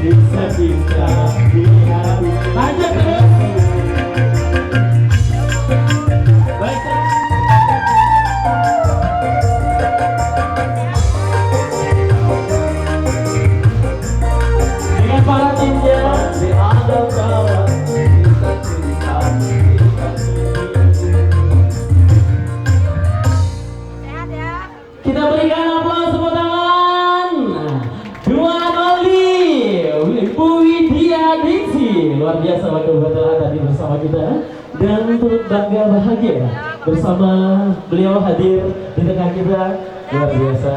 bisa cinta di hati. Lanjut terus. Baik. Dengan para timnya di ada kawan bisa cinta di hati. Kita berikan aplaus tepuk tangan. Dua Noli, Ibu Widya Diksi, luar biasa waktu-waktu tadi bersama kita dan turut bangga bahagia bersama beliau hadir di tengah kita, luar biasa.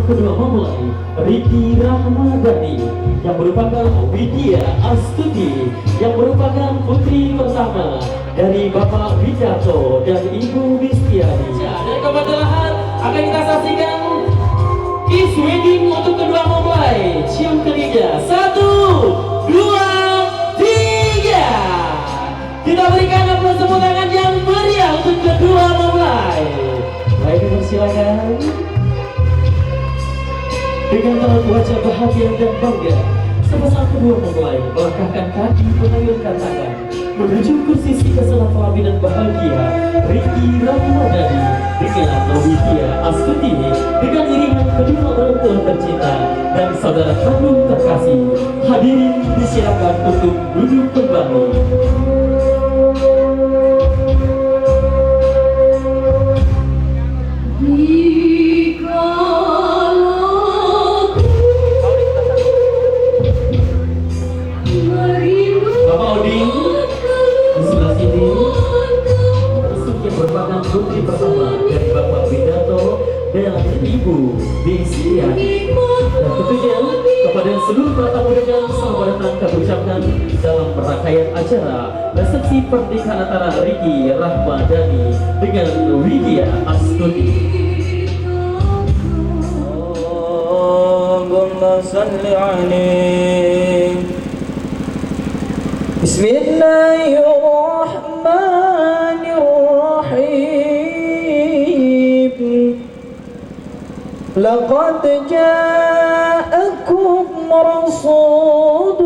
Kedua mempelai Riki Rahmadani yang merupakan Widya Astuti yang merupakan putri pertama dari Bapak Wijato dan Ibu Mistiani. Dan kebetulan akan kita saksikan kiss wedding untuk kedua mempelai. Cium ketiga, 1, 2, 3. Kita berikan aplaus tepuk tangan yang meriah untuk kedua mempelai. Baik, silakan. Dengan raut wajah bahagia dan bangga, sepasang kedua mempelai melangkahkan kaki mengayunkan tangan menuju kursi kesenangan pelaminan bahagia Riki Rahmadani dengan Widya Astuti dengan iringan kedua orang tua tercinta dan saudara kandung terkasih. Hadirin disilakan untuk duduk kembali. Putri pertama dari Bapak Wijato dan Ibu Mistiani. Dan tentunya kepada seluruh para tamu dan selamat datang kami ucapkan dalam rangkaian acara resepsi pernikahan antara Riki Rahmadani dengan Widya Astuti. Allahumma salli alaihi. Bismillahirrahmanirrahim. لقد جاءكم رسول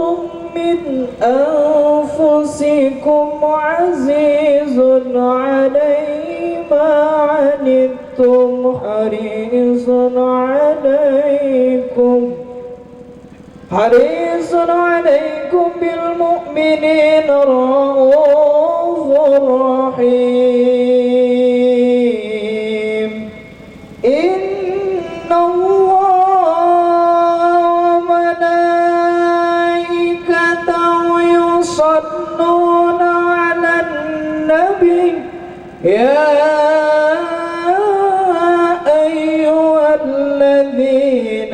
من أنفسكم عزيز عليه ما عنتم حريص عليكم بالمؤمنين رؤوف رحيم. إن الله وملائكته يصلون على النبي يا أيها الذين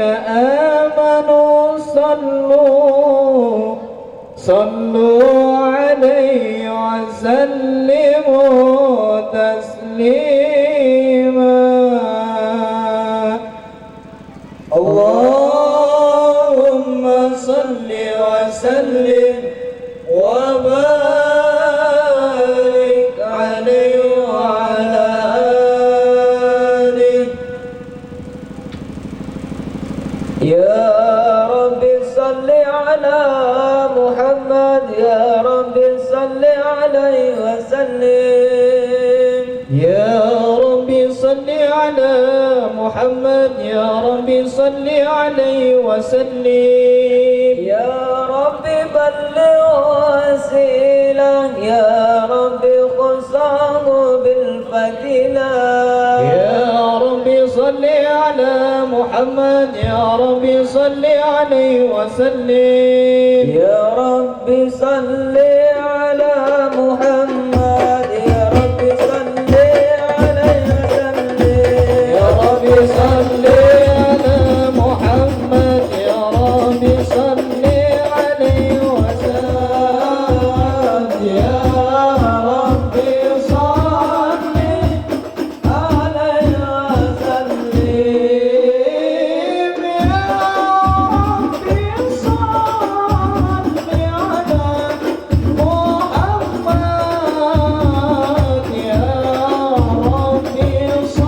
آمنوا صلوا عليه وسلموا تسليما. عليه وسلم يا ربي صل على محمد يا ربي صل عليه وسلم يا رب بلغ وسيلة يا رب خصه بالفضيلة يا ربي صل على محمد يا ربي صل عليه وسلم يا رب صل على محمد يا رب صل عليه وسلم يا ربي صل على محمد يا ربي صل عليه وسلم يا ربي صل عليه وسلم يا ربي صل على محمد يا ربي صل عليه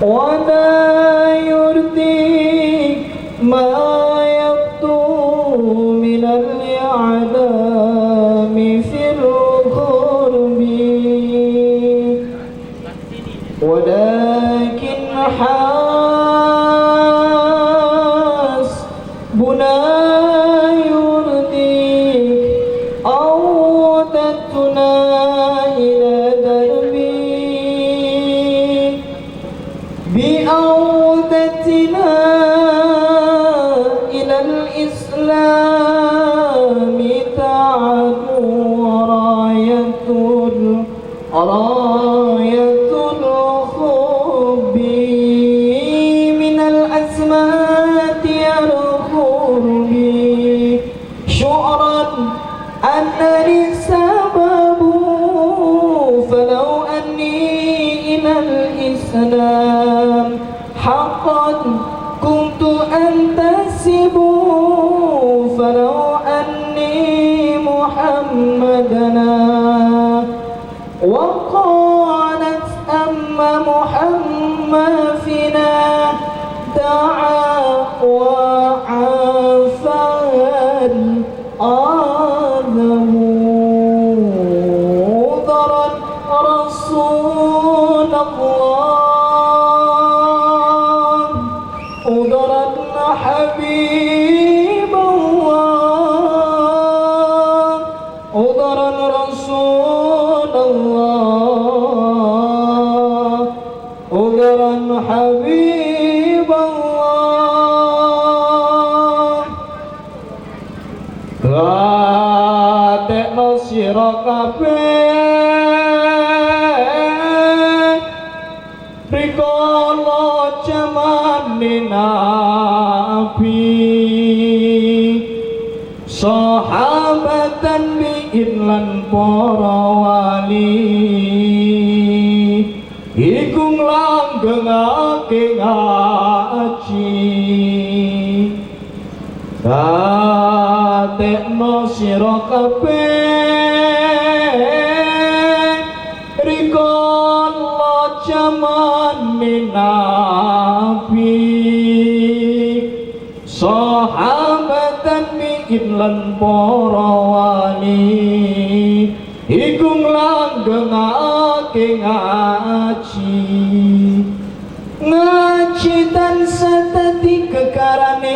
ولا يرضيك ما يبدو من الإعلام في الغرب ولكن حسبنا يرضيك عودتنا إلى دربك بعودتنا إلى الإسلام تعدو راية راية الحب من الأسمات يرخر بي شعرا أنني السبب فلو أني إلى الإسلام حقا كنت أنتسب فلو أني محمدنا وقالت أما محمد فينا دعا وعافى الآدم ضرا رسول الله ضرا حبيب الله ضرا رسول الله ضرا حبيب الله gatekno sira kabeh rikala jamane nabi sahabatan bi'in lan para wali iku nglanggengake ngaji gatekno sira kabeh rikala jamane nabi sahabatan bi'in lan para wali iku nglanggengake ngaji ngaji tansah dadi kekarane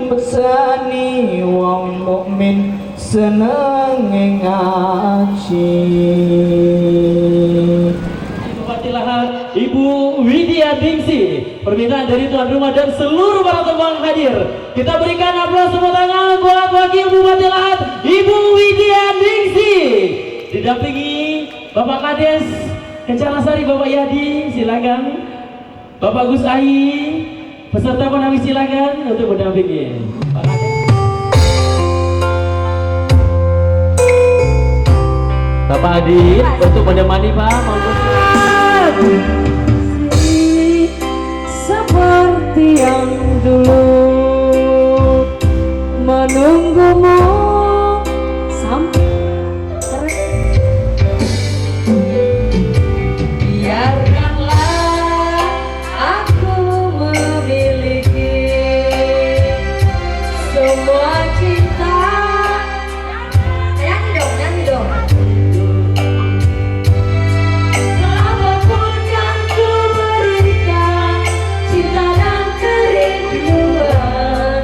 mesani wong mukmin seneng ngaji. Bupati Lahat Ibu Widya Dingsi, permintaan dari tuan rumah dan seluruh para tamu hadir. Kita berikan aplaus tepuk tangan buat wakil Bupati Lahat Ibu Widya Dingsi, didampingi Bapak Kades Kencalasari Bapak Yadi, silakan. Bapak Gus Ahi, peserta pendamping silakan untuk mendampingi Pak Kades. Bapak Adi untuk menemani Pak Maulus. Seperti yang dulu menunggumu sampai biarkanlah aku memiliki semua cinta. Nyanyi dong. Apapun yang ku berikan, cinta dan kerinduan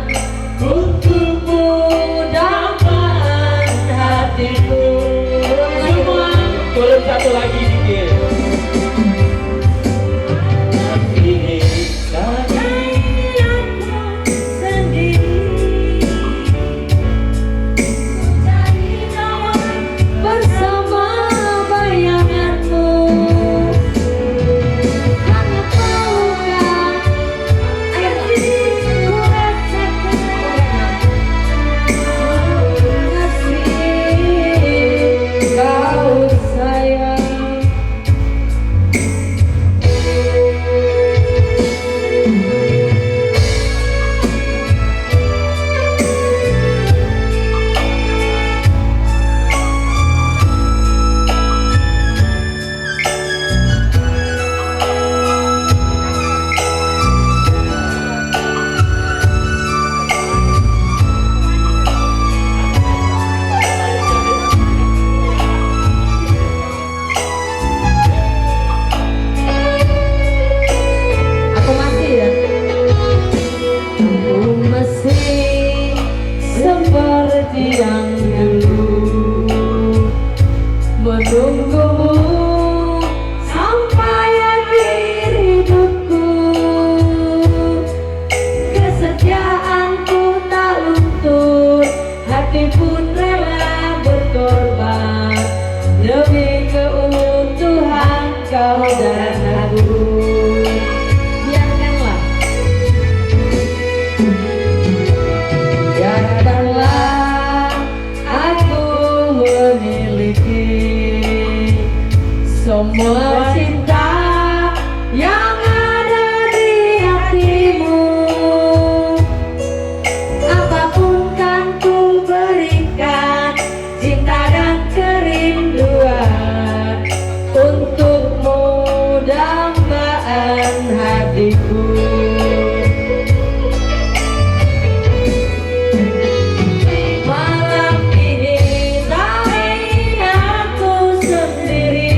untukmu dapat hatiku. Semua turun satu lagi dikit. Bersama bayanganmu, karena tahukah hatiku rasakan kasih kau sayang. Aku masih ya. Aku masih seperti yang dulu menunggumu sampai akhir hidupku. Kesetiaanku tak luntur, hati pun rela berkorban demi keutuhan kau dan aku. Biarkanlah, biarkanlah aku memiliki semua cinta yang ada di hatimu. Apapun kan ku berikan, cinta dan kerinduan, untukmu dambaan hatiku. Malam ini tak ingin aku sendiri,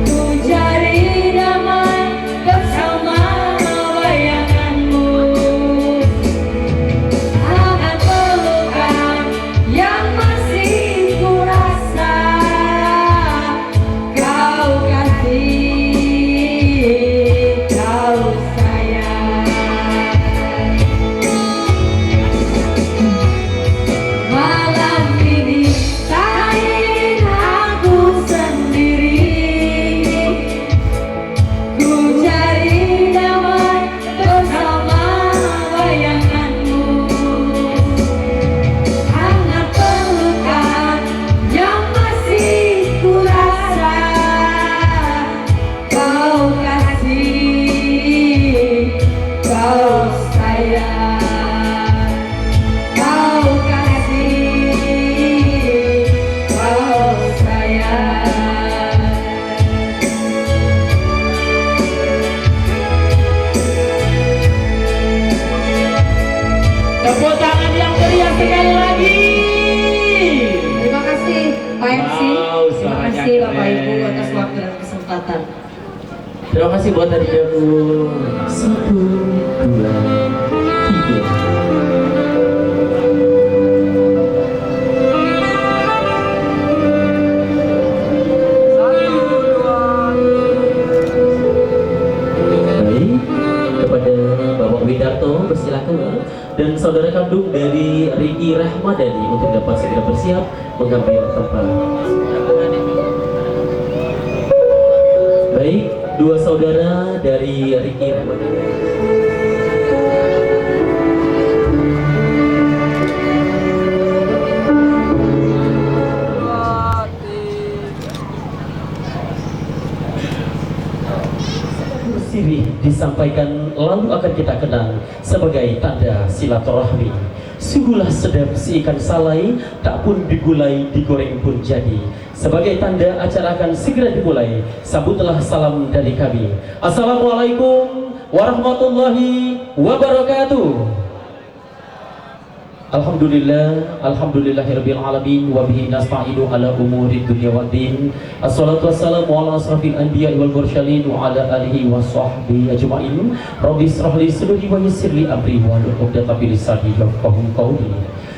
ku cari damai bersama bayanganmu. Hangat pelukan yang masih ku rasa, kau kasih, kau sayang. Malam ini tak ingin aku sendiri, ku cari damai bersama bayanganmu. Hangat pelukan yang masih ku rasa, kau kasih, kau sayang. Kau kasih, kau sayang. Tepuk tangan yang meriah sekali lagi. Terima kasih Pak MC. Wow, Terima suaranya kasih Bapak keren. Ibu atas waktu dan kesempatan. Terima kasih buat tadi aku. 1, 2, 3. Baik, kepada Bapak Widarto persilakan dan saudara kandung dari Ricky Rahmadani untuk dapat segera bersiap mengambil tempat. Baik, dua saudara dari Ricky Rahmadani. Sirih disampaikan lalu akan kita kenang sebagai tanda silaturahmi. Sungguhlah sedap si ikan salai, tak pun digulai, digoreng pun jadi. Sebagai tanda acara akan segera dimulai, sambutlah salam dari kami. Assalamualaikum warahmatullahi wabarakatuh. Alhamdulillah, alhamdulillahirabbil alamin wa bihi nasta'inu ala umuri dunya waddin. Assalatu wassalamu ala asrafil anbiya'i wal mursalin wa ala alihi wa sahbihi ajma'in. Rabbi israh li sadri wa yassir li amri wa hlul 'uqdatam min lisani yafqahu qawli.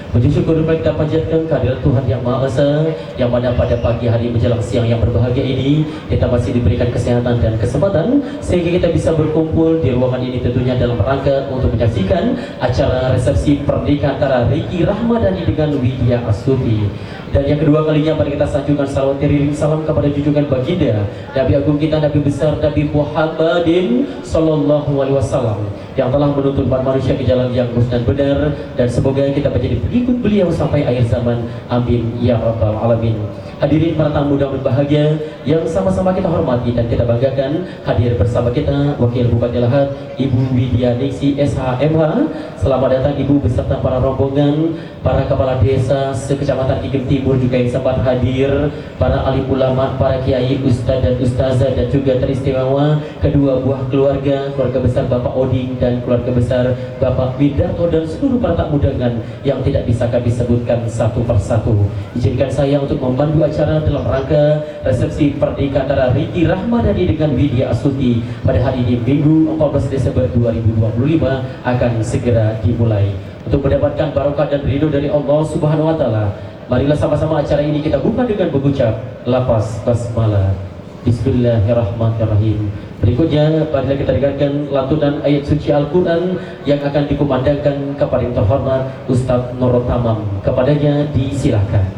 Puji syukur kita panjatkan kehadirat Tuhan Yang Maha Esa, yang mana pada pagi hari menjelang siang yang berbahagia ini kita masih diberikan kesehatan dan kesempatan sehingga kita bisa berkumpul di ruangan ini tentunya dalam rangka untuk menyaksikan acara resepsi pernikahan antara Ricky Rahmadani dengan Widya Astuti. Dan yang kedua kalinya mari kita sanjungkan salawat teriring salam kepada junjungan baginda Nabi Agung kita, Nabi besar Nabi Muhammadin Sallallahu Alaihi Wasallam, yang telah menuntun umat manusia ke jalan yang lurus dan benar, dan semoga kita menjadi pengikut beliau sampai akhir zaman. Amin ya rabbal alamin. Hadirin para tamu dan berbahagia yang sama-sama kita hormati dan kita banggakan, hadir bersama kita Wakil Bupati Lahat Ibu Widya Ningsi SHMH. Selamat datang Ibu beserta para rombongan, para kepala desa sekecamatan Igem Timur juga yang sempat hadir, para alim ulama, para kiai, ustadz dan ustazah, dan juga teristimewa kedua buah keluarga besar Bapak Oding dan keluarga besar Bapak Widarto dan seluruh para tamu undangan yang tidak bisa kami sebutkan satu persatu. Izinkan saya untuk memandu acara dalam rangka resepsi pernikahan antara Ricky Rahmadani dengan Widya Astuti pada hari ini Minggu 14 Desember 2025 akan segera dimulai. Untuk mendapatkan barokah dan ridho dari Allah Subhanahu wa taala, marilah sama-sama acara ini kita buka dengan mengucap lafaz basmalah. Bismillahirrahmanirrahim. Berikutnya marilah kita dengarkan lantunan ayat suci Al-Quran yang akan dikumandangkan kepada yang terhormat Ustadz Nurul Tamam. Kepadanya disilahkan.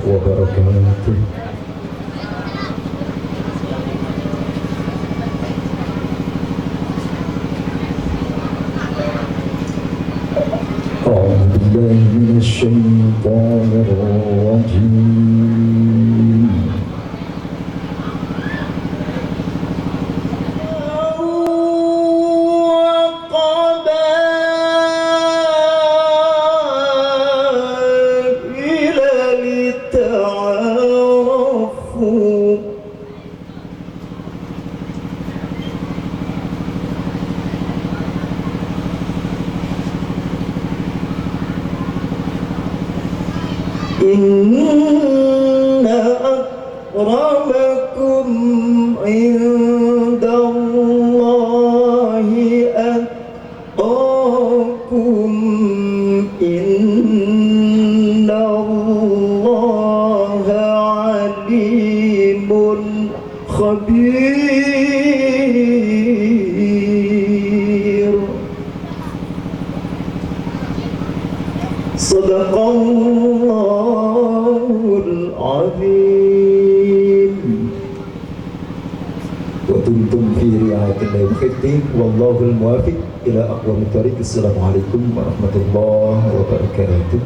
wabarakatuh. أعوذ بالله من الشيطان الرجيم. إن أكرمكم عند الله أتقاكم إن الله عليم خبير. صدق العظيم. ودمتم في رعاية الله وحفظه والله الموافق إلى أقوم الطريق. السلام عليكم ورحمة الله وبركاته.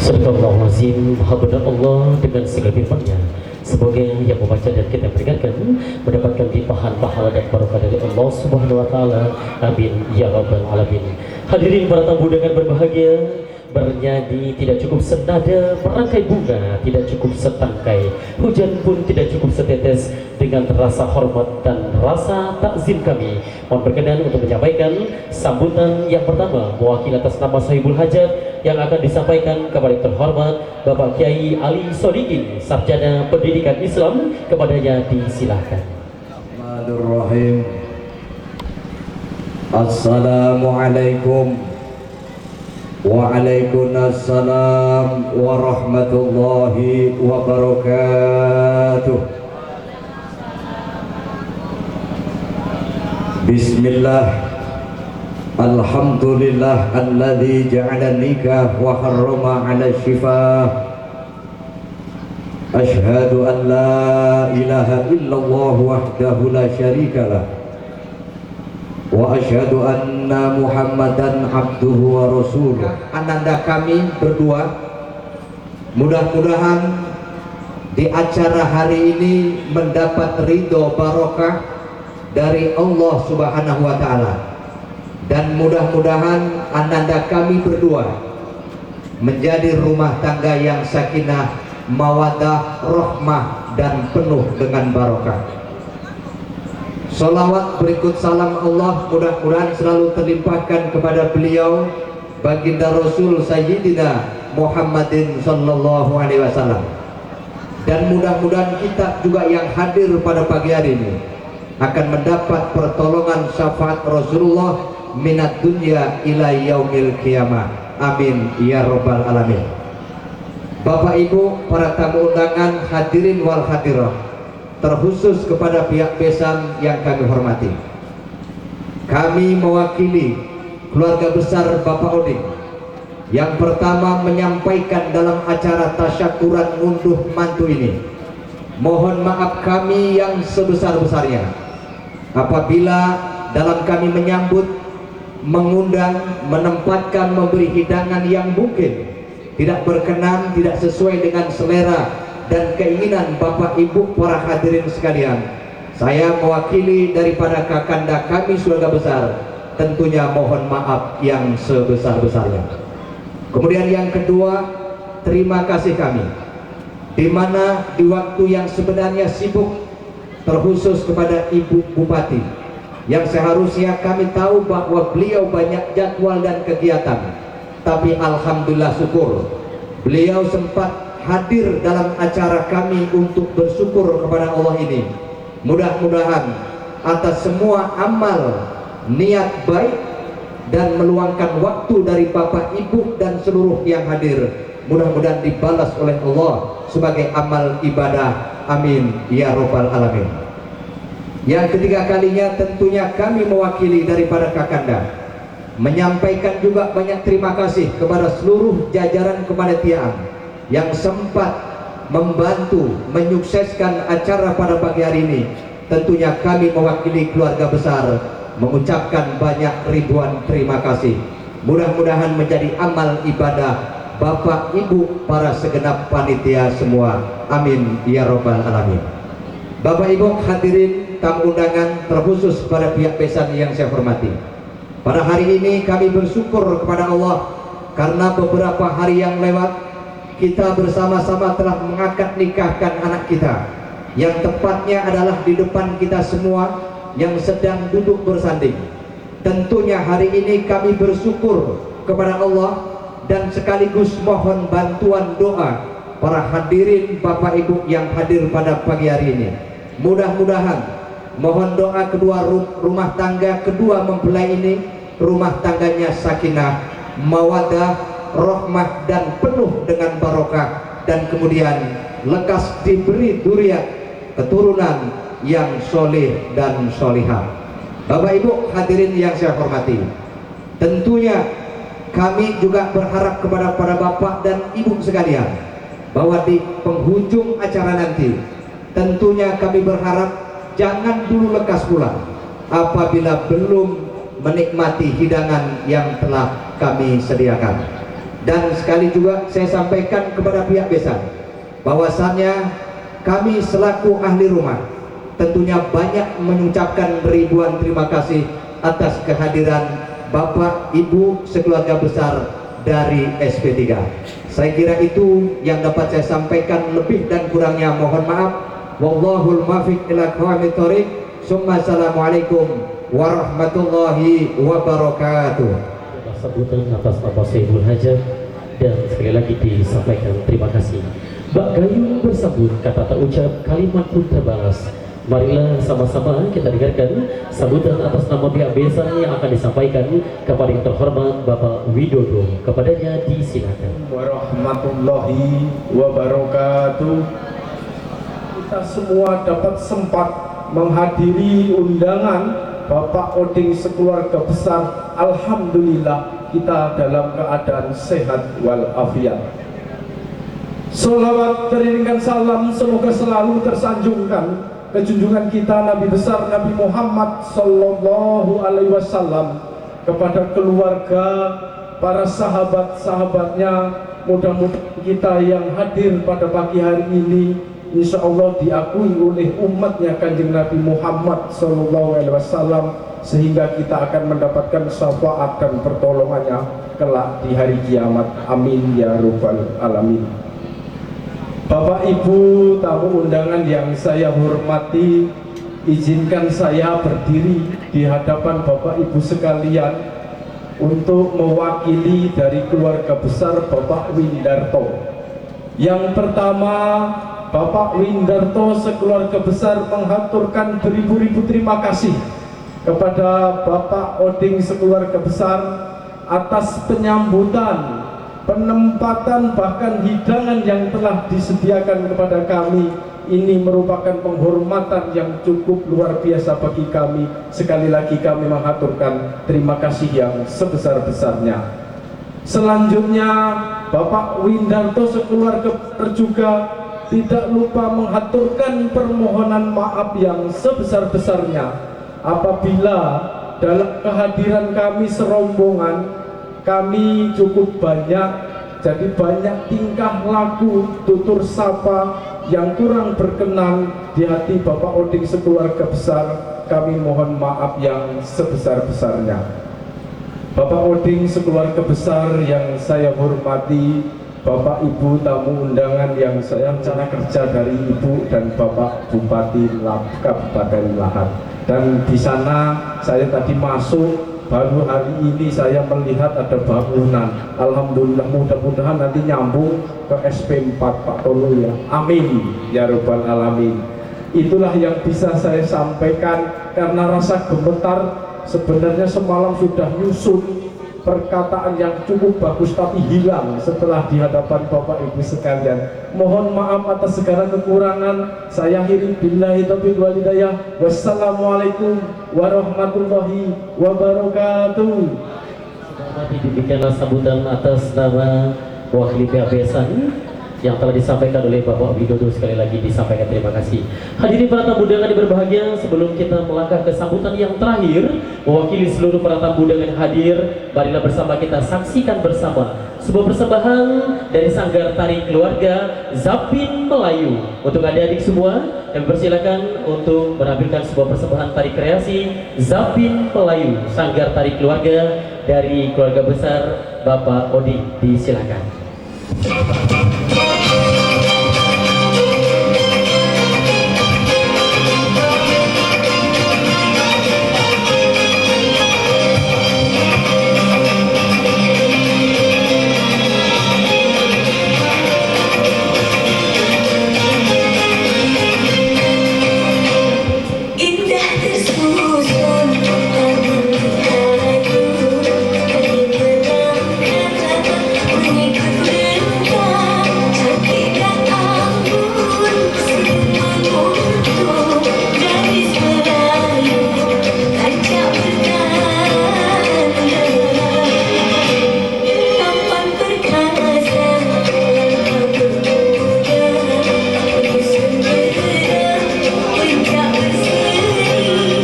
Astagfirullahaladzim. Maha benar Allah dengan segala firman-Nya. Semoga yang membaca dan kita berikan mendapatkan limpahan pahala dan barokah dari Allah Subhanahu wa taala. Amin ya rabbal alamin. Hadirin para tamu dengan berbahagia, bernyanyi tidak cukup senada, merangkai bunga tidak cukup setangkai, hujan pun tidak cukup setetes. Dengan rasa hormat dan rasa takzim kami mohon berkenan untuk menyampaikan sambutan yang pertama mewakili atas nama Sahibul Hajat yang akan disampaikan kepada yang terhormat Bapak Kiai Ali Sodikin, Sarjana Pendidikan Islam. Kepadanya disilahkan. Bismillahirrahmanirrahim. Assalamualaikum Waalaikumsalam warahmatullahi wabarakatuh. Bismillah. Alhamdulillah alladzi ja'ala nikah wa harrama 'ala syifah. Asyhadu an la ilaha illallah wahdahu la syarikalah. Wa asyhadu anna Muhammadan abduhu wa rasuluh. Ananda kami berdua, mudah-mudahan di acara hari ini mendapat ridho barokah dari Allah Subhanahu wa taala, dan mudah-mudahan ananda kami berdua menjadi rumah tangga yang sakinah, mawaddah, rahmah dan penuh dengan barokah. Salawat berikut salam Allah mudah-mudahan selalu terlimpahkan kepada beliau baginda Rasul Sayyidina Muhammadin sallallahu alaihi wasallam. Dan mudah-mudahan kita juga yang hadir pada pagi hari ini akan mendapat pertolongan syafaat Rasulullah minat dunya ila yaumil qiyamah. Amin ya rabbal alamin. Bapak Ibu para tamu undangan, hadirin wal hadirah, terkhusus kepada pihak Besam yang kami hormati, kami mewakili keluarga besar Bapak Oding yang pertama menyampaikan dalam acara tasyakuran ngunduh mantu ini, mohon maaf kami yang sebesar-besarnya apabila dalam kami menyambut, mengundang, menempatkan, memberi hidangan yang mungkin tidak berkenan, tidak sesuai dengan selera dan keinginan Bapak Ibu para hadirin sekalian. Saya mewakili daripada kakanda kami keluarga besar, tentunya mohon maaf yang sebesar-besarnya. Kemudian yang kedua, terima kasih kami, di mana di waktu yang sebenarnya sibuk, terkhusus kepada Ibu Bupati yang seharusnya kami tahu bahwa beliau banyak jadwal dan kegiatan, tapi alhamdulillah syukur beliau sempat hadir dalam acara kami untuk bersyukur kepada Allah ini. Mudah-mudahan atas semua amal niat baik dan meluangkan waktu dari Bapak Ibu dan seluruh yang hadir, mudah-mudahan dibalas oleh Allah sebagai amal ibadah. Amin ya rabbal alamin. Yang ketiga kalinya tentunya kami mewakili daripada kakanda menyampaikan juga banyak terima kasih kepada seluruh jajaran kepanitiaan yang sempat membantu menyukseskan acara pada pagi hari ini. Tentunya kami mewakili keluarga besar mengucapkan banyak ribuan terima kasih. Mudah-mudahan menjadi amal ibadah Bapak Ibu para segenap panitia semua. Amin ya robbal alamin. Bapak Ibu hadirin tamu undangan, terkhusus pada pihak besan yang saya hormati. Pada hari ini kami bersyukur kepada Allah karena beberapa hari yang lewat kita bersama-sama telah mengakad nikahkan anak kita, yang tepatnya adalah di depan kita semua yang sedang duduk bersanding. Tentunya hari ini kami bersyukur kepada Allah dan sekaligus mohon bantuan doa para hadirin Bapak Ibu yang hadir pada pagi hari ini. Mudah-mudahan mohon doa kedua rumah tangga kedua mempelai ini, rumah tangganya sakinah, mawaddah, rahmah dan penuh dengan barokah, dan kemudian lekas diberi dzurriyyah keturunan yang soleh dan solihah. Bapak Ibu hadirin yang saya hormati, tentunya kami juga berharap kepada para bapak dan ibu sekalian bahwa di penghujung acara nanti tentunya kami berharap jangan dulu lekas pulang apabila belum menikmati hidangan yang telah kami sediakan. Dan sekali juga saya sampaikan kepada pihak besan bahwasannya kami selaku ahli rumah tentunya banyak mengucapkan ribuan terima kasih atas kehadiran Bapak Ibu sekeluarga besar dari SP3. Saya kira itu yang dapat saya sampaikan, lebih dan kurangnya mohon maaf. Wallahul muwaffiq ila aqwamit thoriq. Assalamualaikum warahmatullahi wabarakatuh. Sambutan atas nama Sayyidul Hajat, dan sekali lagi disampaikan terima kasih. Bak Gayung bersambut, kata tak ucap, kalimat pun terbalas. Marilah sama-sama kita dengarkan sambutan atas nama pihak besan yang akan disampaikan kepada yang terhormat Bapak Widodo. Kepadanya disilakan. Warahmatullahi wabarakatuh. Kita semua dapat sempat menghadiri undangan Bapak Oding sekeluarga besar. Alhamdulillah kita dalam keadaan sehat walafiat. Salawat beriringan salam semoga selalu tersanjungkan kejunjungan kita Nabi besar Nabi Muhammad Sallallahu Alaihi Wasallam kepada keluarga, para sahabat-sahabatnya. Mudah-mudahan kita yang hadir pada pagi hari ini insya Allah diakui oleh umatnya Kanjeng Nabi Muhammad Sallallahu Alaihi Wasallam, sehingga kita akan mendapatkan syafaat dan pertolongannya kelak di hari kiamat. Amin ya rabbal alamin. Bapak Ibu tamu undangan yang saya hormati, izinkan saya berdiri di hadapan Bapak Ibu sekalian untuk mewakili dari keluarga besar Bapak Windarto. Yang pertama, Bapak Windarto sekeluarga besar menghaturkan beribu-ribu terima kasih kepada Bapak Oding sekeluarga besar atas penyambutan, penempatan, bahkan hidangan yang telah disediakan kepada kami. Ini merupakan penghormatan yang cukup luar biasa bagi kami. Sekali lagi kami mengaturkan terima kasih yang sebesar-besarnya. Selanjutnya Bapak Windarto sekeluarga juga tidak lupa mengaturkan permohonan maaf yang sebesar-besarnya apabila dalam kehadiran kami serombongan kami cukup banyak, jadi banyak tingkah laku, tutur sapa yang kurang berkenan di hati Bapak Oding sekeluarga besar. Kami mohon maaf yang sebesar-besarnya. Bapak Oding sekeluarga besar yang saya hormati, Bapak Ibu tamu undangan yang saya rencana kerja dari Ibu dan Bapak Bupati Kabupaten Lahat. Dan di sana saya tadi masuk, baru hari ini saya melihat ada bangunan. Alhamdulillah, mudah-mudahan nanti nyambung ke SP4 Pak Tolo ya. Amin ya rabbal alamin. Itulah yang bisa saya sampaikan, karena rasa gemetar sebenarnya semalam sudah nyusun perkataan yang cukup bagus tapi hilang setelah di hadapan Bapak Ibu sekalian. Mohon maaf atas segala kekurangan. Saya akhiri billahi taufiq wal hidayah. Wassalamualaikum warahmatullahi wabarakatuh. Demikianlah sambutan atas nama wakil pihak besan yang telah disampaikan oleh Bapak Widodo. Sekali lagi disampaikan terima kasih. Hadirin para tamu undangan yang berbahagia, sebelum kita melangkah ke sambutan yang terakhir, mewakili seluruh para tamu undangan yang hadir, marilah bersama kita saksikan bersama sebuah persembahan dari Sanggar Tari Keluarga Zapin Melayu. Untuk adik-adik semua, kami persilakan untuk menampilkan sebuah persembahan tari kreasi Zapin Melayu Sanggar Tari Keluarga dari keluarga besar Bapak Odi. Disilakan. Indah tersusun lagu mengikut rentang cantik dan anggun untuk gadis Melayu tancap bertanda tampan perkasa bermuda bersun berderang puncak berseri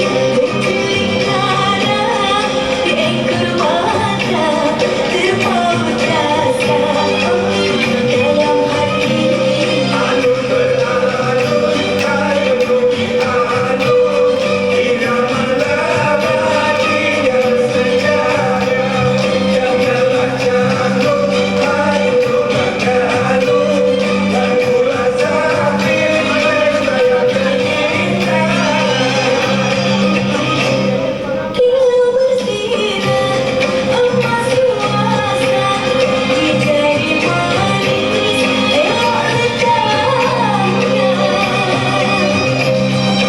berkulit darah di ekor mata terpaut rasa dalam hati. Kilau bersinar emas ruasa di jari manis elok letangnya.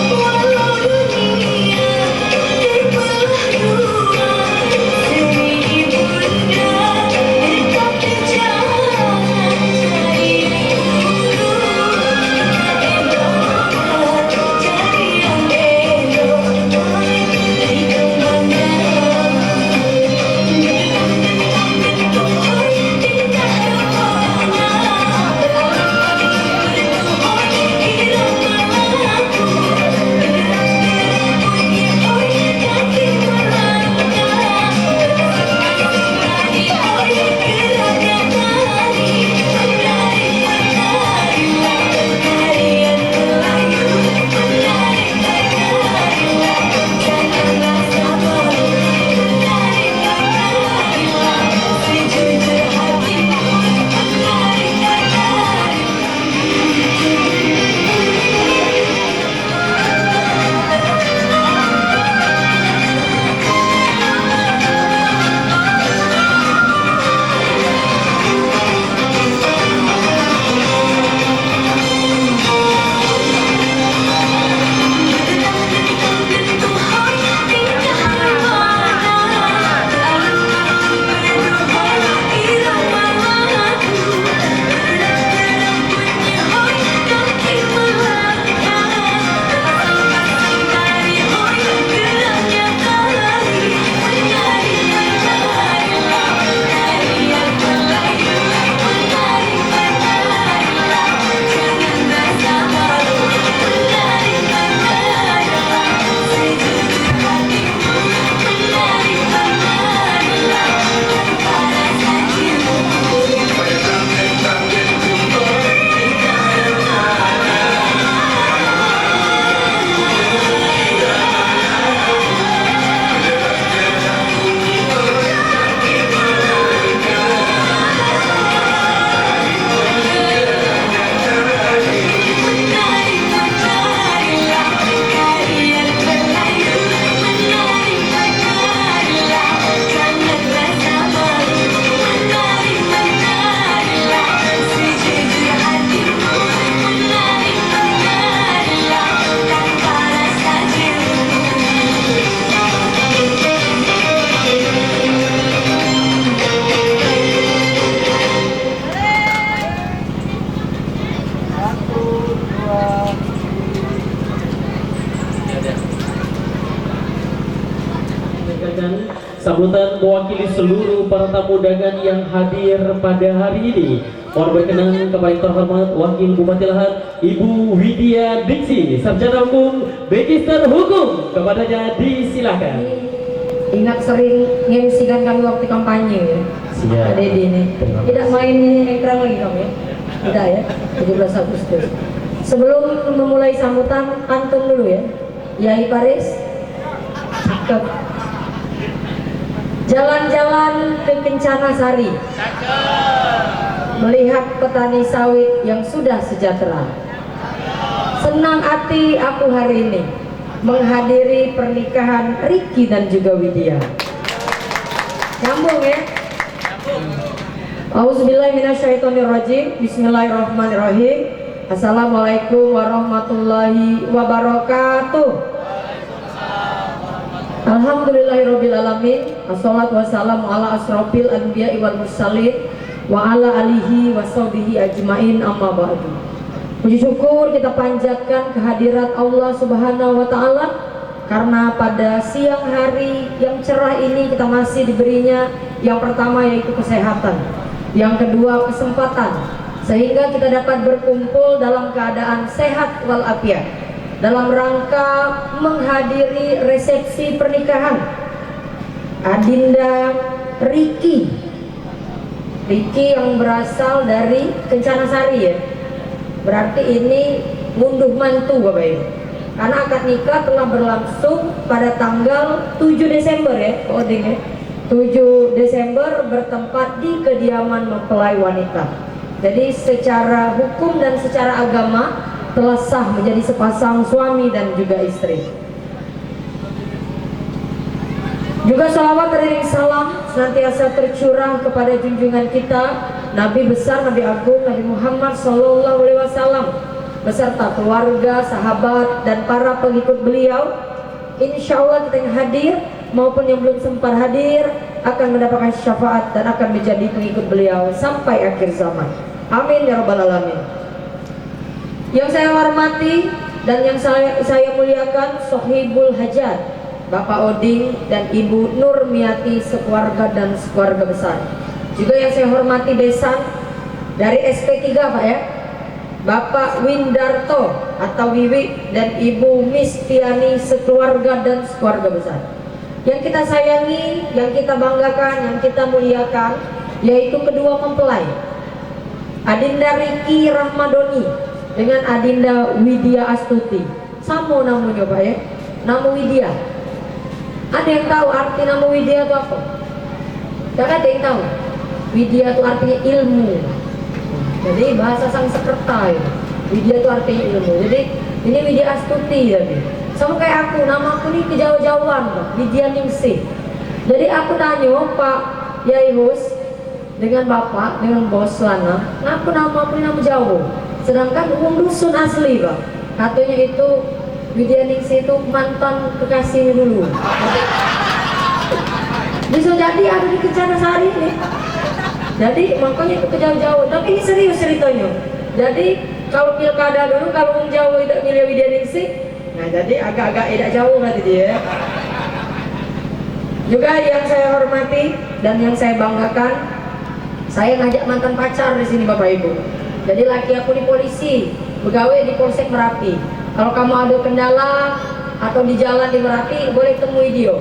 Walau dunia terbelah dua, demi ibunda tetap terjangan cari guru elok cari yang elok Sambutan mewakili seluruh para tamu undangan yang hadir pada hari ini. Mohon berkenan kepada yang terhormat Wakil Bupati Lahat Ibu Widya Diksi, Sarjana Hukum, Magister Hukum. Kepadanya disilahkan. Ingat sering ngemsikan kami waktu kampanye ya. Siap. Ada di ini. Terima kasih. Tidak main ekran lagi kamu ya? Tidak ya. 17 Agustus. Sebelum memulai sambutan, pantun dulu ya. Yai Paris. Cakep. Jalan-jalan ke Kencana Sari, melihat petani sawit yang sudah sejahtera. Senang hati aku hari ini menghadiri pernikahan Ricky dan juga Widya. Nyambung ya. Auzubillahiminasyaitonirrajim. Bismillahirrahmanirrahim. Assalamualaikum warahmatullahi wabarakatuh. Alhamdulillahirrabbilalamin. Assalatu wassalamu ala asrofil anbiya'i wal mursalin wa ala alihi wa sahbihi ajmain, amma ba'du. Puji syukur kita panjatkan kehadirat Allah Subhanahu wa Ta'ala, karena pada siang hari yang cerah ini kita masih diberinya yang pertama yaitu kesehatan, yang kedua kesempatan, sehingga kita dapat berkumpul dalam keadaan sehat walafiat dalam rangka menghadiri resepsi pernikahan Adinda Ricky yang berasal dari Kencana Sari ya. Berarti ini ngunduh mantu Bapak Ibu, karena akad nikah telah berlangsung pada tanggal 7 Desember ya, Oding ya. 7 Desember bertempat di kediaman mempelai wanita. Jadi secara hukum dan secara agama telah sah menjadi sepasang suami dan juga istri. Juga salawat beriring salam senantiasa tercurah kepada junjungan kita Nabi besar, Nabi agung, Nabi Muhammad SAW, beserta keluarga, sahabat, dan para pengikut beliau. Insya Allah kita yang hadir maupun yang belum sempat hadir akan mendapatkan syafaat dan akan menjadi pengikut beliau sampai akhir zaman. Amin ya rabbal alamin. Yang saya hormati dan yang saya muliakan Sohibul Hajat, Bapak Oding dan Ibu Nurmiati sekeluarga dan sekeluarga besar. Juga yang saya hormati besan dari SP3 Pak ya, Bapak Windarto atau Wiwi dan Ibu Mistiani sekeluarga dan sekeluarga besar. Yang kita sayangi, yang kita banggakan, yang kita muliakan, yaitu kedua mempelai, Adinda Ricky Rahmadoni dengan Adinda Widya Astuti. Sama namanya Pak ya, nama Widya. Ada yang tahu arti nama Widya itu apa? Tidak ada yang tahu. Widya itu artinya ilmu. Jadi bahasa Sanskerta ya. Widya itu artinya ilmu. Jadi ini Widya Astuti tadi. Sama kayak aku, nama aku ini kejauh-jauhan Pak, Widya Ningsih. Jadi aku tanya Pak Yai Hus dengan Bapak, dengan bos Lana, ngaku nama aku ini nama jauh. Sedangkan umum dusun asli Pak, katanya itu Widya Ningsih itu mantan kekasihnya dulu. Bisa jadi ada di Kencana Sari ini. Jadi makanya itu kejauh-jauh. Tapi ini serius ceritanya. Jadi kalau pilkada dulu, kalau orang Jawa tidak milih Widya Ningsih, nah jadi agak-agak tidak jauh berarti dia. Juga yang saya hormati dan yang saya banggakan, saya ngajak mantan pacar di sini Bapak Ibu. Jadi laki aku di polisi, pegawai di Polsek Merapi. Kalau kamu ada kendala atau di jalan di Merapi, boleh temui dia.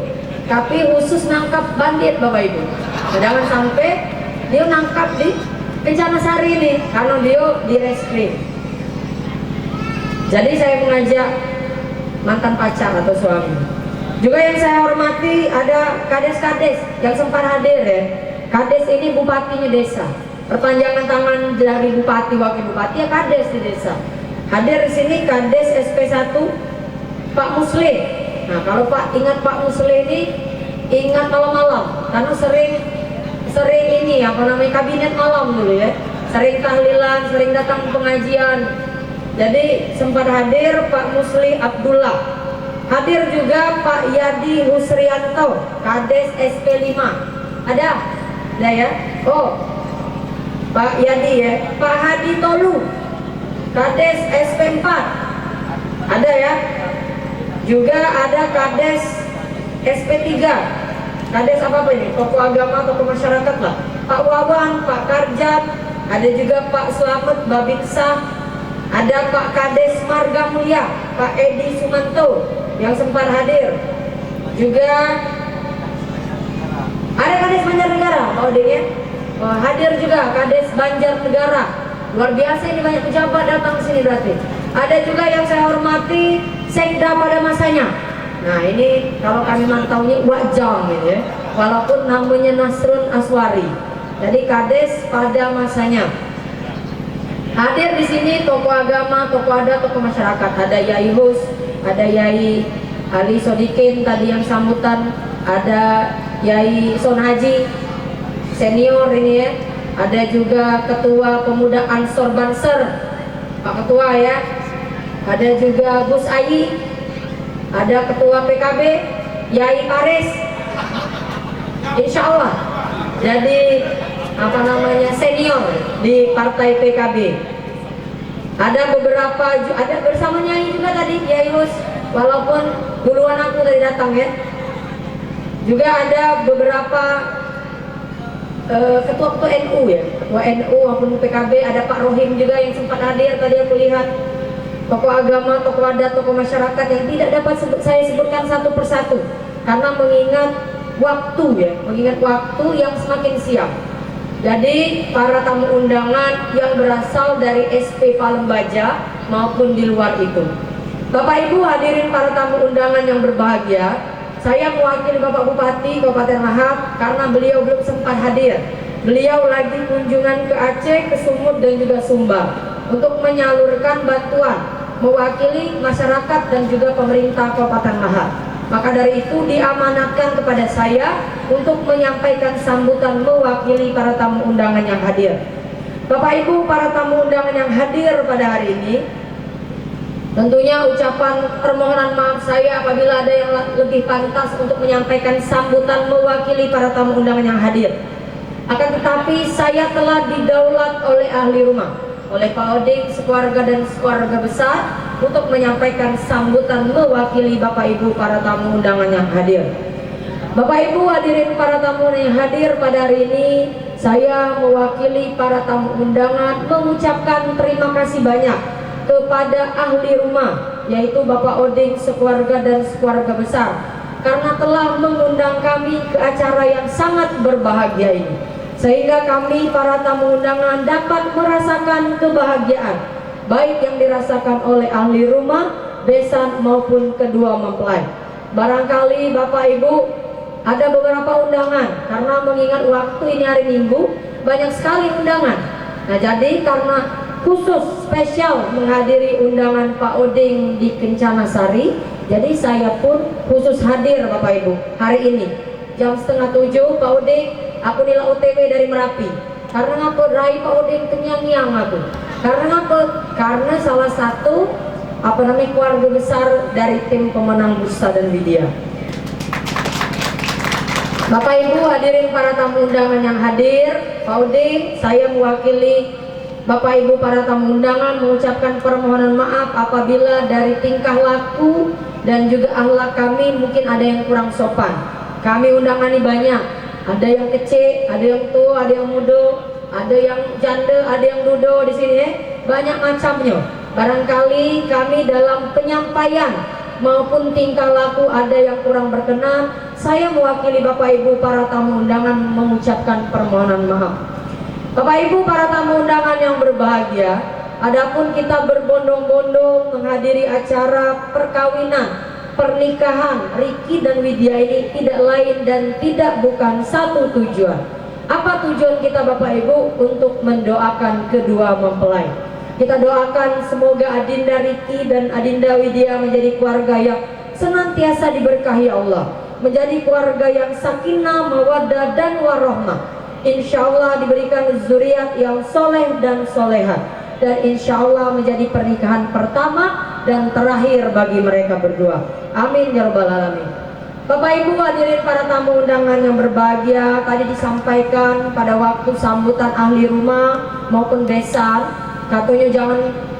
Tapi khusus nangkap bandit Bapak Ibu. Nah, jangan sampai dia nangkap di Kencana Sari ini, karena dia di reskrim. Jadi saya mengajak mantan pacar atau suami. Juga yang saya hormati ada kades-kades yang sempat hadir ya. Kades ini bupatinya desa. Perpanjangan tangan dari bupati, wakil bupati ya kades di desa. Hadir di sini kades SP1 Pak Muslim. Nah kalau Pak ingat Pak Muslim ini, ingat malam-malam karena sering ini apa namanya kabinet malam dulu ya. Sering tahlilan, sering datang pengajian. Jadi sempat hadir Pak Musli Abdullah. Hadir juga Pak Yadi Husrianto, kades SP5. Ada? Ada ya? Oh, Pak Yadi ya. Pak Hadi Tolu, kades SP4. Ada ya? Juga ada kades SP3. Kades apa ini? Tokoh agama, tokoh masyarakat lah. Pak Wawan, Pak Karjat, ada juga Pak Slamet Babinsa, ada Pak Kades Marga Mulia, Pak Edi Sumanto yang sempat hadir. Juga ada Kades Banjarnegara, Pak Oding ya. Hadir juga Kades Banjarnegara. Luar biasa ini, banyak pejabat datang ke sini berarti. Ada juga yang saya hormati Sekda pada masanya. Nah ini kalau kami mantaunya Wajang gitu ya. Walaupun namanya Nasrun Aswari. Jadi Kades pada masanya. Hadir di sini tokoh agama, tokoh adat, tokoh masyarakat. Ada Yai Hus, ada Yai Ali Sodikin tadi yang sambutan, ada Yai Son Haji senior ini ya. Ada juga Ketua Pemuda Ansor Banser, Pak Ketua ya. Ada juga Gus Ayi, ada Ketua PKB Yai Paris, Insya Allah jadi senior di Partai PKB. Ada beberapa, ada bersama Nyai juga tadi Yai Hus, walaupun duluan aku tadi datang ya. Juga ada beberapa ketua-ketua NU ya, ketua NU maupun PKB. Ada Pak Rohim juga yang sempat hadir tadi aku lihat. Tokoh agama, tokoh adat, tokoh masyarakat yang tidak dapat saya sebutkan satu persatu karena mengingat waktu ya, mengingat waktu yang semakin siang. Jadi para tamu undangan yang berasal dari SP Palembaja maupun di luar itu. Bapak Ibu hadirin para tamu undangan yang berbahagia, saya mewakili Bapak Bupati Kabupaten Lahap karena beliau belum sempat hadir. Beliau lagi kunjungan ke Aceh, ke Sumut dan juga Sumbar untuk menyalurkan bantuan mewakili masyarakat dan juga pemerintah Kabupaten Lahap. Maka dari itu diamanatkan kepada saya untuk menyampaikan sambutan mewakili para tamu undangan yang hadir. Bapak Ibu para tamu undangan yang hadir pada hari ini, tentunya ucapan permohonan maaf saya apabila ada yang lebih pantas untuk menyampaikan sambutan mewakili para tamu undangan yang hadir. Akan tetapi saya telah didaulat oleh ahli rumah, oleh Pak Oding, sekeluarga dan sekeluarga besar untuk menyampaikan sambutan mewakili Bapak Ibu para tamu undangan yang hadir. Bapak Ibu hadirin para tamu yang hadir pada hari ini, saya mewakili para tamu undangan mengucapkan terima kasih banyak kepada ahli rumah, yaitu Bapak Oding, sekeluarga dan sekeluarga besar, karena telah mengundang kami ke acara yang sangat berbahagia ini, sehingga kami para tamu undangan dapat merasakan kebahagiaan baik yang dirasakan oleh ahli rumah, besan maupun kedua mempelai. Barangkali Bapak Ibu ada beberapa undangan, karena mengingat waktu ini hari Minggu banyak sekali undangan. Nah jadi karena khusus spesial menghadiri undangan Pak Oding di Kencana Sari, jadi saya pun khusus hadir Bapak Ibu hari ini jam 6:30. Pak Oding, aku nila OTW dari Merapi. Karena aku rai Pak Oding kenyang-nyang aku. Karena apa? Karena salah satu keluarga besar dari tim pemenang Bursa dan Widya. Bapak Ibu hadirin para tamu undangan yang hadir, Pak Oding, saya mewakili Bapak Ibu para tamu undangan mengucapkan permohonan maaf apabila dari tingkah laku dan juga akhlak kami mungkin ada yang kurang sopan. Kami undangan ini banyak, ada yang kecil, ada yang tua, ada yang muda, ada yang janda, ada yang dudo di sini banyak macamnya. Barangkali kami dalam penyampaian maupun tingkah laku ada yang kurang berkenan, saya mewakili Bapak Ibu para tamu undangan mengucapkan permohonan maaf. Bapak Ibu para tamu undangan yang berbahagia, adapun kita berbondong-bondong menghadiri acara perkawinan, pernikahan Riki dan Widya ini tidak lain dan tidak bukan satu tujuan. Apa tujuan kita Bapak Ibu? Untuk mendoakan kedua mempelai. Kita doakan semoga Adinda Riki dan Adinda Widya menjadi keluarga yang senantiasa diberkahi Allah, menjadi keluarga yang sakinah, mawaddah dan warahmah. Insya Allah diberikan zuriat yang soleh dan solehat, dan insya Allah menjadi pernikahan pertama dan terakhir bagi mereka berdua. Amin ya rabbal alamin. Bapak Ibu hadirin para tamu undangan yang berbahagia, tadi disampaikan pada waktu sambutan ahli rumah maupun besan, katanya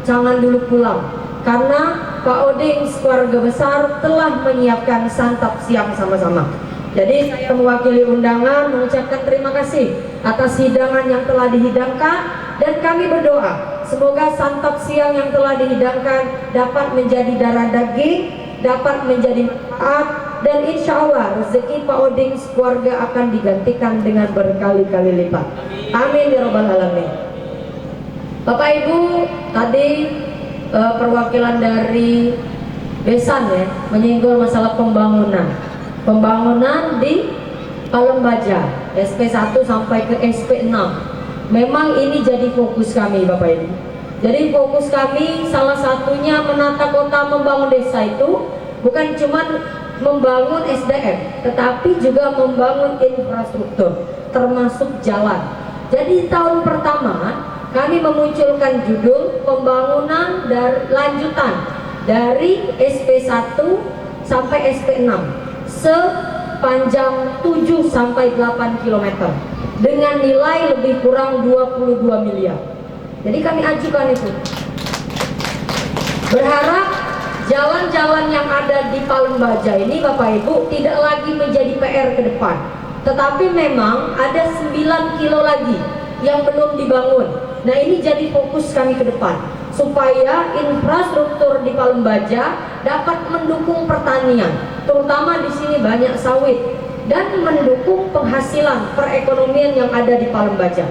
jangan dulu pulang karena Pak Oding sekeluarga besar telah menyiapkan santap siang sama-sama. Jadi saya mewakili undangan mengucapkan terima kasih atas hidangan yang telah dihidangkan dan kami berdoa semoga santap siang yang telah dihidangkan dapat menjadi darah daging, dapat menjadi manfaat, dan insya Allah rezeki Pak Oding keluarga akan digantikan dengan berkali-kali lipat. Amin ya robbal alamin. Bapak Ibu, tadi perwakilan dari Besan ya menyinggung masalah pembangunan di Palembaja SP1 sampai ke SP6. Memang ini jadi fokus kami Bapak Ibu. Jadi fokus kami salah satunya menata kota, membangun desa itu bukan cuma membangun SDM, tetapi juga membangun infrastruktur termasuk jalan. Jadi tahun pertama kami memunculkan judul pembangunan dan lanjutan dari SP1 sampai SP6 sepanjang 7 sampai 8 km dengan nilai lebih kurang 22 miliar. Jadi kami ajukan itu. Berharap jalan-jalan yang ada di Palembaja ini Bapak Ibu tidak lagi menjadi PR ke depan. Tetapi memang ada 9 kilo lagi yang belum dibangun. Nah ini jadi fokus kami ke depan supaya infrastruktur di Palembaja dapat mendukung pertanian, terutama di sini banyak sawit, dan mendukung penghasilan perekonomian yang ada di Palembaja.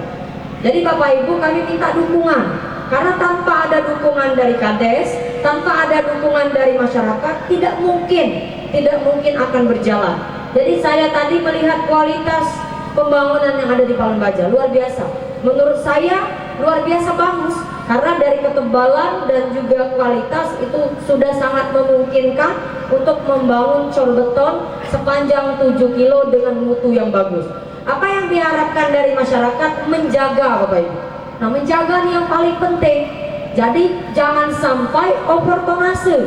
Jadi Bapak Ibu kami minta dukungan, karena tanpa ada dukungan dari Kades, tanpa ada dukungan dari masyarakat, tidak mungkin akan berjalan. Jadi saya tadi melihat kualitas pembangunan yang ada di Palembaja luar biasa. Menurut saya luar biasa bagus, karena dari ketebalan dan juga kualitas itu sudah sangat memungkinkan untuk membangun cor beton sepanjang 7 kilo dengan mutu yang bagus. Apa yang diharapkan dari masyarakat? Menjaga Bapak Ibu. Nah menjaga nih yang paling penting. Jadi jangan sampai overtonase.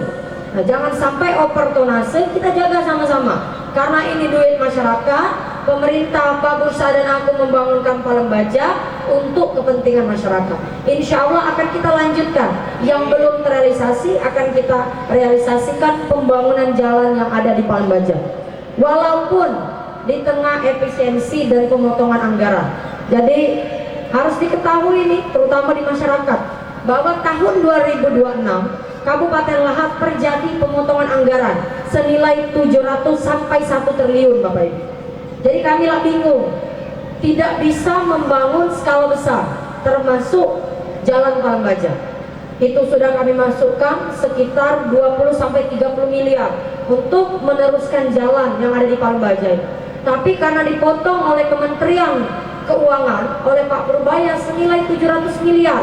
Nah jangan sampai overtonase, kita jaga sama-sama. Karena ini duit masyarakat, pemerintah, Pak Bursa dan aku membangunkan Palembaja untuk kepentingan masyarakat. Insya Allah akan kita lanjutkan. Yang belum terrealisasi akan kita realisasikan pembangunan jalan yang ada di Palembaja. Walaupun di tengah efisiensi dan pemotongan anggaran. Jadi harus diketahui nih, terutama di masyarakat, bahwa tahun 2026 Kabupaten Lahad terjadi pemotongan anggaran senilai 700 sampai 1 triliun Bapak Ibu. Jadi kami lah bingung, tidak bisa membangun skala besar, termasuk jalan Palembaja. Itu sudah kami masukkan sekitar 20 sampai 30 miliar untuk meneruskan jalan yang ada di Palembaja ini. Tapi karena dipotong oleh Kementerian Keuangan, oleh Pak Purbaya senilai 700 miliar.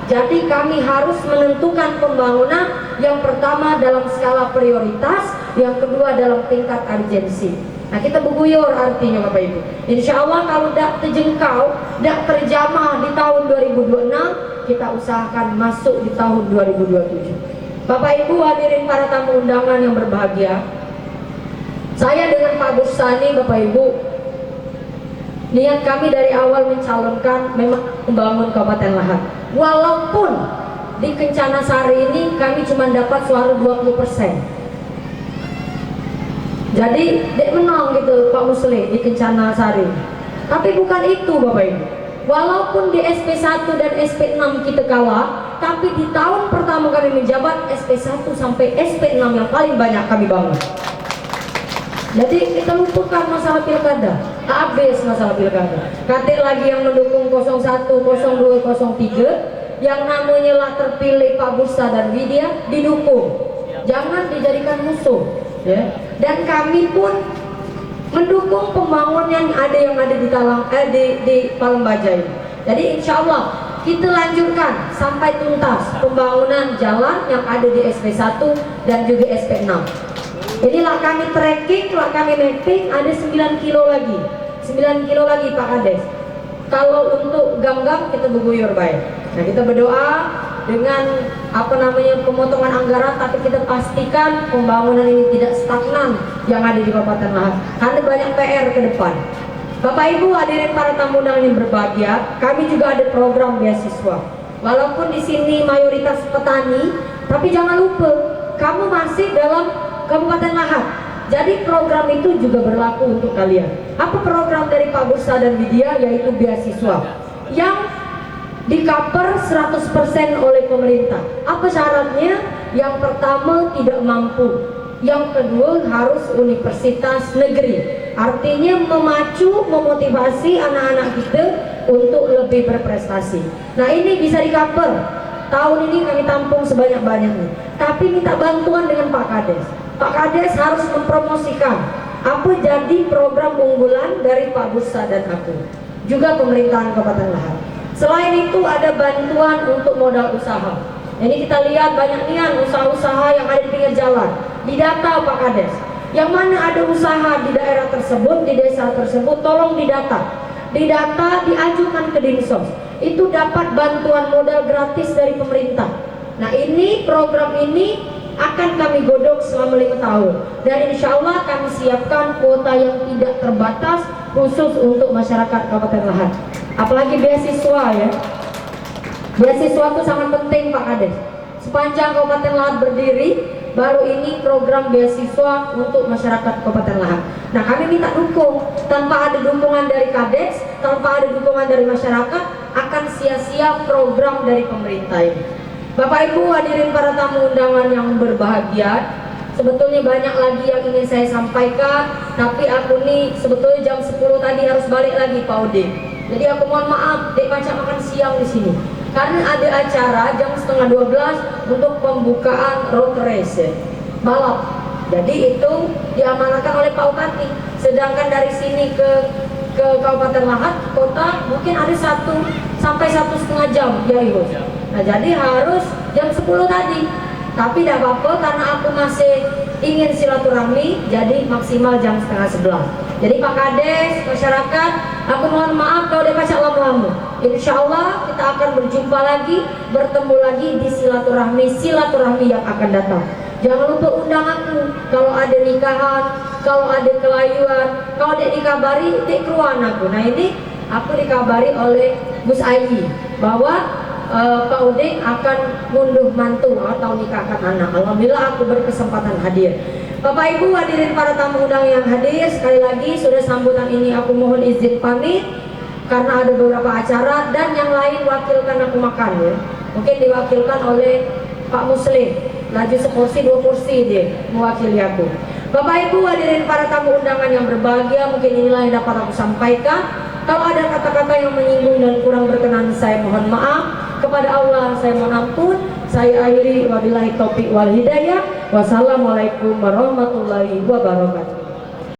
Jadi kami harus menentukan pembangunan yang pertama dalam skala prioritas, yang kedua dalam tingkat urgensi. Nah kita beguyur artinya Bapak Ibu. Insya Allah kalau tidak terjangkau, tidak terjamah di tahun 2026, kita usahakan masuk di tahun 2027. Bapak Ibu hadirin para tamu undangan yang berbahagia, saya dengan Pak Bursani Bapak Ibu, niat kami dari awal mencalonkan memang membangun Kabupaten Lahad. Walaupun di Kencana Sari ini kami cuma dapat suara 20%. Jadi dek menang gitu Pak Musli di Kencana Sari. Tapi bukan itu Bapak Ibu. Walaupun di SP1 dan SP6 kita kalah, tapi di tahun pertama kami menjabat SP1 sampai SP6 yang paling banyak kami bangun. Jadi kita lupakan masalah pilkada, habis masalah pilkada. Katik lagi yang mendukung 01, 02, 03, yang namanya lah terpilih Pak Bursa dan Widya didukung. Jangan dijadikan musuh, ya. Dan kami pun mendukung pembangunan yang ada di Palembaja ini. Jadi insya Allah kita lanjutkan sampai tuntas pembangunan jalan yang ada di SP1 dan juga SP6. Inilah kami tracking, telah kami mapping, ada 9 kilo lagi 9 kilo lagi Pak Kades. Kalau untuk gam-gam kita berguyur baik. Nah kita berdoa dengan pemotongan anggaran, tapi kita pastikan pembangunan ini tidak stagnan yang ada di Kabupaten Lahad. Ada banyak PR ke depan. Bapak Ibu hadirin para tamu undangan yang berbahagia, kami juga ada program beasiswa. Walaupun di sini mayoritas petani, tapi jangan lupa kamu masih dalam Kabupaten Lahad. Jadi program itu juga berlaku untuk kalian. Apa program dari Pak Bursa dan Widya? Yaitu beasiswa yang di-cover 100% oleh pemerintah. Apa syaratnya? Yang pertama tidak mampu, yang kedua harus universitas negeri. Artinya memacu, memotivasi anak-anak kita untuk lebih berprestasi. Nah ini bisa di-cover. Tahun ini kami tampung sebanyak-banyaknya. Tapi minta bantuan dengan Pak Kades. Pak Kades harus mempromosikan apa jadi program unggulan dari Pak Busa dan aku. Juga pemerintahan Kabupaten Lahad. Selain itu ada bantuan untuk modal usaha. Ini kita lihat banyak nian usaha-usaha yang ada di pinggir jalan. Didata Pak Kades. Yang mana ada usaha di daerah tersebut, di desa tersebut, tolong didata. Didata, diajukan ke Dinsos. Itu dapat bantuan modal gratis dari pemerintah. Nah ini program ini akan kami godok selama 5 tahun. Dan insya Allah kami siapkan kuota yang tidak terbatas khusus untuk masyarakat Kabupaten Lahad. Apalagi beasiswa ya. Beasiswa itu sangat penting Pak Kades. Sepanjang Kabupaten Lahad berdiri, baru ini program beasiswa untuk masyarakat Kabupaten Lahad. Nah kami minta dukung. Tanpa ada dukungan dari Kades, tanpa ada dukungan dari masyarakat, akan sia-sia program dari pemerintah ini. Bapak Ibu hadirin para tamu undangan yang berbahagia, sebetulnya banyak lagi yang ingin saya sampaikan, tapi aku nih sebetulnya jam 10 tadi harus balik lagi Pak Ode. Jadi aku mohon maaf, Dek Pancak makan siang di sini. Karena ada acara jam 11:30 untuk pembukaan road race balap. Jadi itu diamanatkan oleh Pak Bupati. Sedangkan dari sini ke Kabupaten Lahad kota mungkin ada 1 sampai 1,5 jam ya Ibu. Nah jadi harus jam 10 tadi. Tapi tidak apa-apa karena aku masih ingin silaturahmi, jadi maksimal jam 10:30. Jadi Pak Kades, masyarakat, aku mohon maaf kalau dia pacar lama-lama. Insya Allah kita akan berjumpa lagi, bertemu lagi di silaturahmi yang akan datang. Jangan lupa undang aku kalau ada nikahan, kalau ada kelayuan, kalau dia dikabari, dia keruan aku. Nah ini aku dikabari oleh Gus Ayi bahwa Pak Uding akan ngunduh mantu atau nikahkan anak. Alhamdulillah aku berkesempatan hadir. Bapak Ibu hadirin para tamu undang yang hadir, sekali lagi sudah sambutan ini aku mohon izin pamit karena ada beberapa acara dan yang lain wakilkan aku makan ya. Mungkin diwakilkan oleh Pak Muslim, laju sekursi 2 kursi dia mewakili aku. Bapak Ibu hadirin para tamu undangan yang berbahagia, mungkin inilah yang dapat aku sampaikan. Kalau ada kata-kata yang menyinggung dan kurang berkenan, saya mohon maaf. Kepada Allah saya mohon ampun. Saya akhiri wabillahi taufiq wal hidayah. Wassalamualaikum warahmatullahi wabarakatuh.